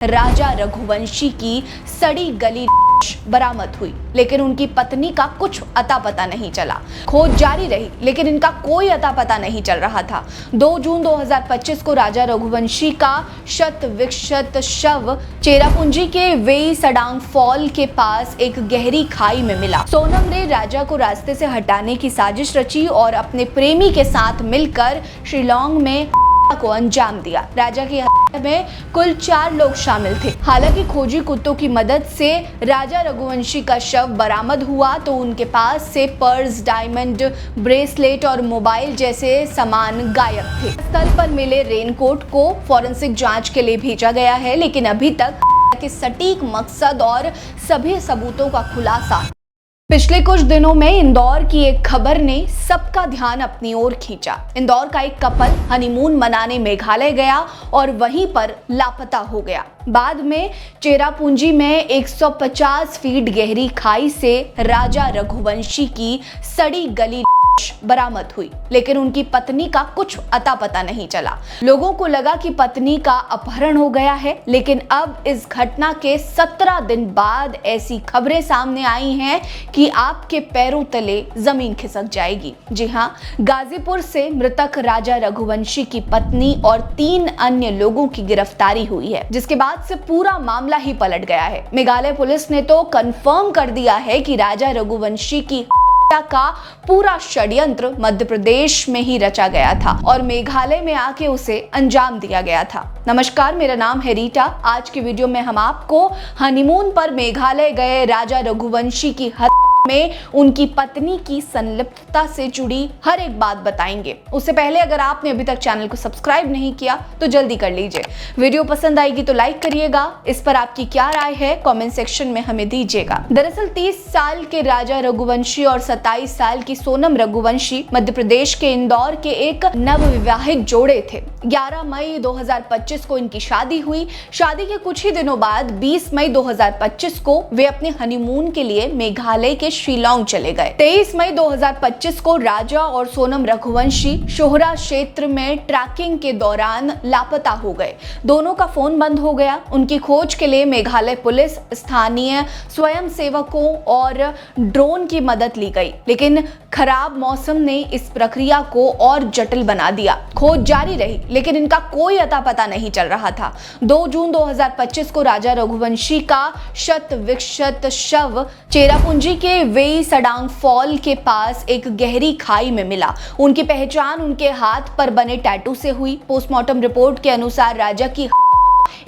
राजा रघुवंशी की सड़ी गली बरामद हुई, लेकिन उनकी पत्नी का कुछ अता पता नहीं चला। खोज जारी रही, लेकिन इनका कोई अता पता नहीं चल रहा था। 2 जून 2025 को राजा रघुवंशी का शत विक्षत शव चेरापूंजी के वेई सडांग फॉल के पास एक गहरी खाई में मिला। सोनम ने राजा को रास्ते से हटाने की साजिश रची और अपने प्रेमी के साथ मिलकर शिलांग में को अंजाम दिया। राजा की हत्या में कुल 4 लोग शामिल थे। हालांकि खोजी कुत्तों की मदद से राजा रघुवंशी का शव बरामद हुआ तो उनके पास से पर्स, डायमंड ब्रेसलेट और मोबाइल जैसे सामान गायब थे। स्थल पर मिले रेनकोट को फॉरेंसिक जांच के लिए भेजा गया है, लेकिन अभी तक के सटीक मकसद और सभी सबूतों का खुलासा। पिछले कुछ दिनों में इंदौर की एक खबर ने सबका ध्यान अपनी ओर खींचा। इंदौर का एक कपल हनीमून मनाने मेघालय गया और वहीं पर लापता हो गया। बाद में चेरापूंजी में 150 फीट गहरी खाई से राजा रघुवंशी की सड़ी गली बरामद हुई, लेकिन उनकी पत्नी का कुछ अता पता नहीं चला। लोगों को लगा कि पत्नी का अपहरण हो गया है, लेकिन अब इस घटना के 17 दिन बाद ऐसी खबरें सामने आई हैं कि आपके पैरों तले जमीन खिसक जाएगी। जी हाँ, गाजीपुर से मृतक राजा रघुवंशी की पत्नी और 3 अन्य लोगों की गिरफ्तारी हुई है, जिसके बाद से पूरा मामला ही पलट गया है। मेघालय पुलिस ने तो कंफर्म कर दिया है कि राजा रघुवंशी की का पूरा षड्यंत्र मध्य प्रदेश में ही रचा गया था और मेघालय में आके उसे अंजाम दिया गया था। नमस्कार, मेरा नाम है रीटा। आज की वीडियो में हम आपको हनीमून पर मेघालय गए राजा रघुवंशी की हत्या में उनकी पत्नी की संलिप्तता से जुड़ी हर एक बात बताएंगे। उससे पहले अगर आपने अभी तक चैनल को सब्सक्राइब नहीं किया तो जल्दी कर लीजिए। वीडियो पसंद आएगी तो लाइक करिएगा। इस पर आपकी क्या राय है कमेंट सेक्शन में हमें दीजिएगा। दरअसल 30 साल के राजा रघुवंशी और 27 साल की सोनम रघुवंशी मध्य प्रदेश के इंदौर के एक नवविवाहित जोड़े थे। 11 मई 2025 को इनकी शादी हुई। शादी के कुछ ही दिनों बाद 20 मई 2025 को वे अपने हनीमून के लिए मेघालय के शिलांग चले गए। 23 मई 2025 को राजा और सोनम रघुवंशी शोहरा क्षेत्र में ट्रैकिंग के दौरान लापता हो गए। दोनों का फोन बंद हो गया। उनकी खोज के लिए मेघालय पुलिस, स्थानीय स्वयं सेवकों और ड्रोन की मदद ली गई, लेकिन खराब मौसम ने इस प्रक्रिया को और जटिल बना दिया। खोज जारी रही, लेकिन इनका कोई अता पता नहीं चल रहा था। 2 जून 2025 को राजा रघुवंशी का शत विक्षत शव चेरापूंजी के वेई सडांग फॉल के पास एक गहरी खाई में मिला। उनकी पहचान उनके हाथ पर बने टैटू से हुई। पोस्टमार्टम रिपोर्ट के अनुसार राजा की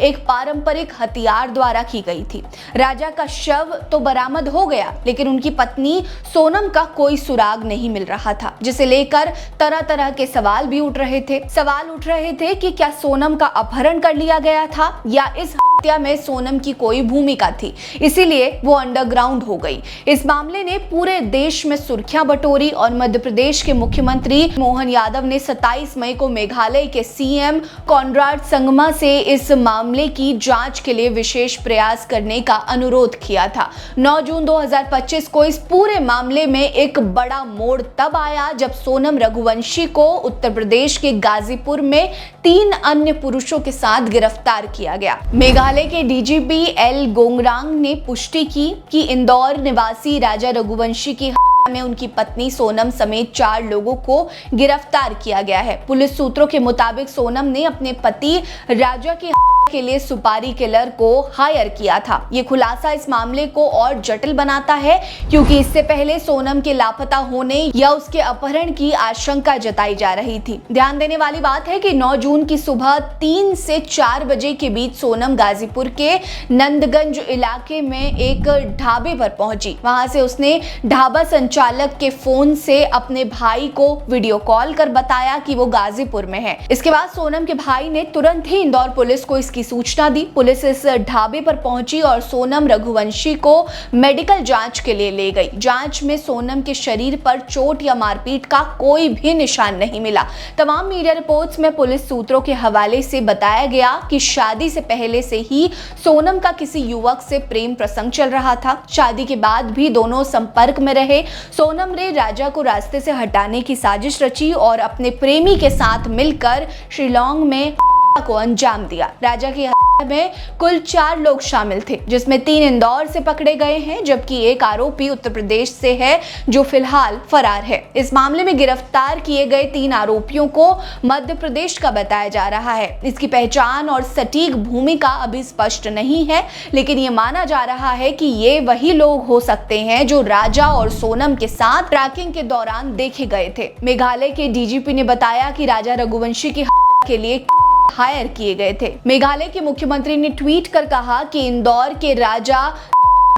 एक पारंपरिक हथियार द्वारा की गई थी। राजा का शव तो बरामद हो गया, लेकिन उनकी पत्नी सोनम का कोई सुराग नहीं मिल रहा था, जिसे लेकर तरह तरह के सवाल भी उठ रहे थे। सवाल उठ रहे थे कि क्या सोनम का अपहरण कर लिया गया था या इस हत्या में सोनम की कोई भूमिका थी, इसीलिए वो अंडरग्राउंड हो गई। इस मामले ने पूरे देश में सुर्खियां बटोरी और मध्य प्रदेश के मुख्यमंत्री मोहन यादव ने 27 मई को मेघालय के सीएम कॉनराड संगमा से इस मामले की जांच के लिए विशेष प्रयास करने का अनुरोध किया था। 9 जून 2025 को इस पूरे मामले में एक बड़ा मोड़ तब आया जब सोनम रघुवंशी को उत्तर प्रदेश के गाजीपुर में 3 अन्य पुरुषों के साथ गिरफ्तार किया गया। मेघालय के डीजीपी एल गोंगरांग ने पुष्टि की कि इंदौर निवासी राजा रघुवंशी की में उनकी पत्नी सोनम समेत 4 लोगों को गिरफ्तार किया गया है। पुलिस सूत्रों के मुताबिक सोनम ने अपने पति राजा की के लिए सुपारी किलर को हायर किया था। ये खुलासा इस मामले को और जटिल बनाता है, क्योंकि इससे पहले सोनम के लापता होने या उसके अपहरण की आशंका जताई जा रही थी। ध्यान देने वाली बात है कि 9 जून की सुबह 3 से 4 बजे के बीच सोनम गाजीपुर के नंदगंज इलाके में एक ढाबे पर पहुंची। वहां से उसने ढाबा संचालक के फोन से अपने भाई को वीडियो कॉल कर बताया कि वो गाजीपुर में है। इसके बाद सोनम के भाई ने तुरंत ही इंदौर पुलिस को इसकी सूचना दी। पुलिस इस ढाबे पर पहुंची और सोनम रघुवंशी को मेडिकल जांच के लिए ले गई। जांच में सोनम के शरीर पर चोट या मारपीट का कोई भी निशान नहीं मिला। तमाम मीडिया रिपोर्ट्स में पुलिस सूत्रों के हवाले से बताया गया कि शादी से पहले से ही सोनम का किसी युवक से प्रेम प्रसंग चल रहा था। शादी के बाद भी दोनों संपर्क में रहे। सोनम ने राजा को रास्ते से हटाने की साजिश रची और अपने प्रेमी के साथ मिलकर शिलांग में को अंजाम दिया। राजा की में कुल 4 लोग शामिल थे, जिसमें 3 इंदौर से पकड़े गए हैं, जबकि एक आरोपी उत्तर प्रदेश से है जो फिलहाल फरार है। इस मामले में गिरफ्तार किए गए 3 आरोपियों को मध्य प्रदेश का बताया जा रहा है। इसकी पहचान और सटीक भूमिका अभी स्पष्ट नहीं है, लेकिन ये माना जा रहा है कि ये वही लोग हो सकते हैं जो राजा और सोनम के साथ ट्रैकिंग के दौरान देखे गए थे। मेघालय के डीजीपी ने बताया कि राजा रघुवंशी की के लिए हायर किए गए थे। मेघालय के मुख्यमंत्री ने ट्वीट कर कहा कि इंदौर के राजा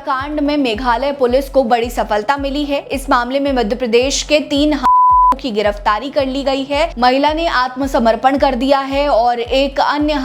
कांड में मेघालय पुलिस को बड़ी सफलता मिली है। इस मामले में मध्य प्रदेश के 3 की गिरफ्तारी कर ली गई है। महिला ने आत्मसमर्पण कर दिया है और एक अन्य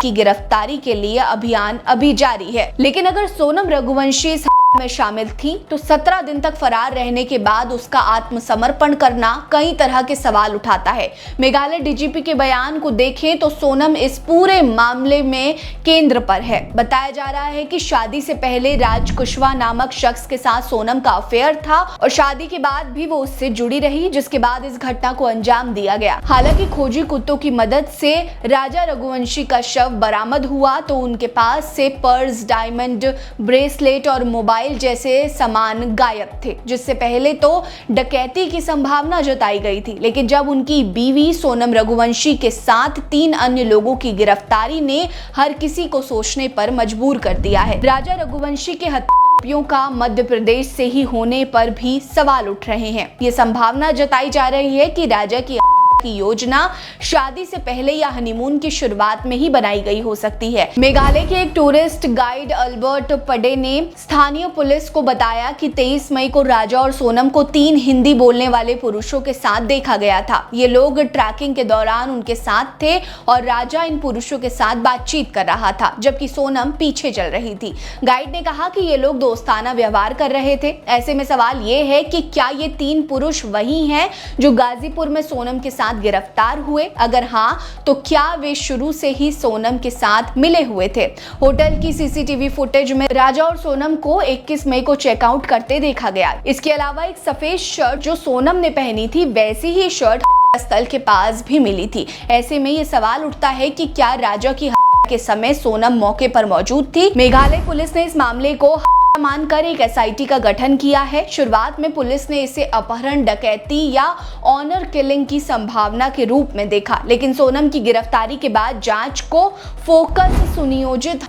की गिरफ्तारी के लिए अभियान अभी जारी है। लेकिन अगर सोनम रघुवंशी में शामिल थी तो 17 दिन तक फरार रहने के बाद उसका आत्मसमर्पण करना कई तरह के सवाल उठाता है। मेघालय डीजीपी के बयान को देखें तो सोनम इस पूरे मामले में केंद्र पर है। बताया जा रहा है कि शादी से पहले राज कुशवाहा नामक शख्स के साथ सोनम का अफेयर था और शादी के बाद भी वो उससे जुड़ी रही, जिसके बाद इस घटना को अंजाम दिया गया। हालांकि खोजी कुत्तों की मदद से राजा रघुवंशी का शव बरामद हुआ तो उनके पास से पर्स, डायमंड ब्रेसलेट और मोबाइल जैसे सामान गायब थे, जिससे पहले तो डकैती की संभावना जताई गई थी। लेकिन जब उनकी बीवी सोनम रघुवंशी के साथ 3 अन्य लोगों की गिरफ्तारी ने हर किसी को सोचने पर मजबूर कर दिया है। राजा रघुवंशी के हत्यारोपियों का मध्य प्रदेश से ही होने पर भी सवाल उठ रहे हैं। ये संभावना जताई जा रही है कि राजा की योजना शादी से पहले या हनीमून की शुरुआत में ही बनाई गई हो सकती है। मेघालय के एक टूरिस्ट गाइड अल्बर्ट पडे ने स्थानीय पुलिस को बताया कि 23 मई को राजा और सोनम को 3 हिंदी बोलने वाले पुरुषों के साथ देखा गया था। ये लोग ट्रैकिंग के दौरान उनके साथ थे और राजा इन पुरुषों के साथ बातचीत कर रहा था, जबकि सोनम पीछे चल रही थी। गाइड ने कहा कि ये लोग दोस्ताना व्यवहार कर रहे थे। ऐसे में सवाल ये है कि क्या ये 3 पुरुष वही हैं जो गाजीपुर में सोनम के साथ गिरफ्तार हुए? अगर हाँ, तो क्या वे शुरू से ही सोनम के साथ मिले हुए थे? होटल की सीसीटीवी फुटेज में राजा और सोनम को 21 मई को चेकआउट करते देखा गया। इसके अलावा एक सफेद शर्ट जो सोनम ने पहनी थी, वैसी ही शर्ट स्थल के पास भी मिली थी। ऐसे में ये सवाल उठता है कि क्या राजा की के समय सोनम मौके पर मौजूद थी? मेघालय पुलिस ने इस मामले को मानकर एक एसआईटी का गठन किया है। शुरुआत में पुलिस ने इसे अपहरण, डकैती या ऑनर किलिंग की संभावना के रूप में देखा, लेकिन सोनम की गिरफ्तारी के बाद जांच को फोकस सुनियोजित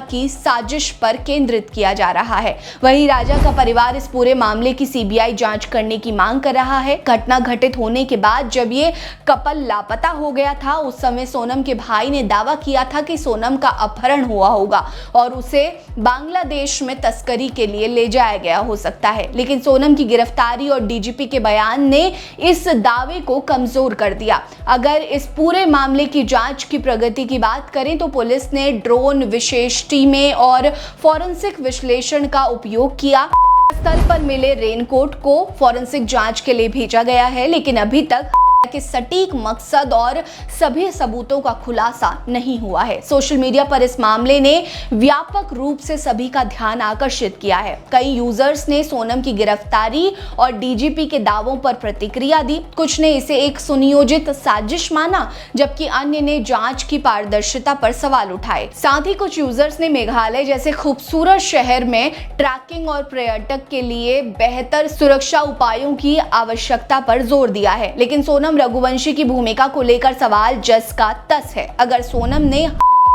की साजिश पर केंद्रित किया जा रहा है। वहीं राजा का परिवार इस पूरे मामले की सीबीआई जांच करने की मांग कर रहा है। घटना घटित होने के बाद जब ये कपल लापता हो गया था, उस समय सोनम के भाई ने दावा किया था कि सोनम का अपहरण हुआ होगा और उसे बांग्लादेश में तस्करी के लिए ले जाया गया हो सकता है। लेकिन सोनम की गिरफ्तारी और डीजीपी के बयान ने इस दावे को कमजोर कर दिया। अगर इस पूरे मामले की जांच की प्रगति की बात करें तो पुलिस ने ड्रोन, विशेष टीमें और फॉरेंसिक विश्लेषण का उपयोग किया। स्थल पर मिले रेनकोट को फॉरेंसिक जांच के लिए भेजा गया है, लेकिन अभी तक के सटीक मकसद और सभी सबूतों का खुलासा नहीं हुआ है। सोशल मीडिया पर इस मामले ने व्यापक रूप से सभी का ध्यान आकर्षित किया है। कई यूजर्स ने सोनम की गिरफ्तारी और डीजीपी के दावों पर प्रतिक्रिया दी। कुछ ने इसे एक सुनियोजित साजिश माना, जबकि अन्य ने जांच की पारदर्शिता पर सवाल उठाए। साथ ही कुछ यूजर्स ने मेघालय जैसे खूबसूरत शहर में ट्रैकिंग और पर्यटक के लिए बेहतर सुरक्षा उपायों की आवश्यकता पर जोर दिया है। लेकिन सोनम रघुवंशी की भूमिका को लेकर सवाल जस का तस है। अगर सोनम ने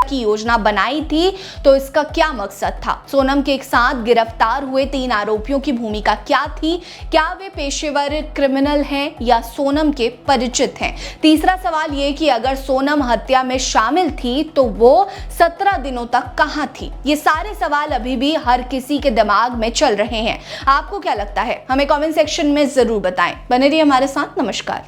की योजना बनाई थी तो इसका क्या मकसद था? सोनम के एक साथ गिरफ्तार हुए 3 आरोपियों की भूमिका क्या थी? क्या वे पेशेवर क्रिमिनल हैं या सोनम के परिचित हैं? तीसरा सवाल ये कि अगर सोनम हत्या में शामिल थी तो वो 17 दिनों तक कहां थी? ये सारे सवाल अभी भी हर किसी के दिमाग में चल रहे हैं। आपको क्या लगता है? हमें कमेंट सेक्शन में जरूर बताएं। बने रहिए हमारे साथ। नमस्कार।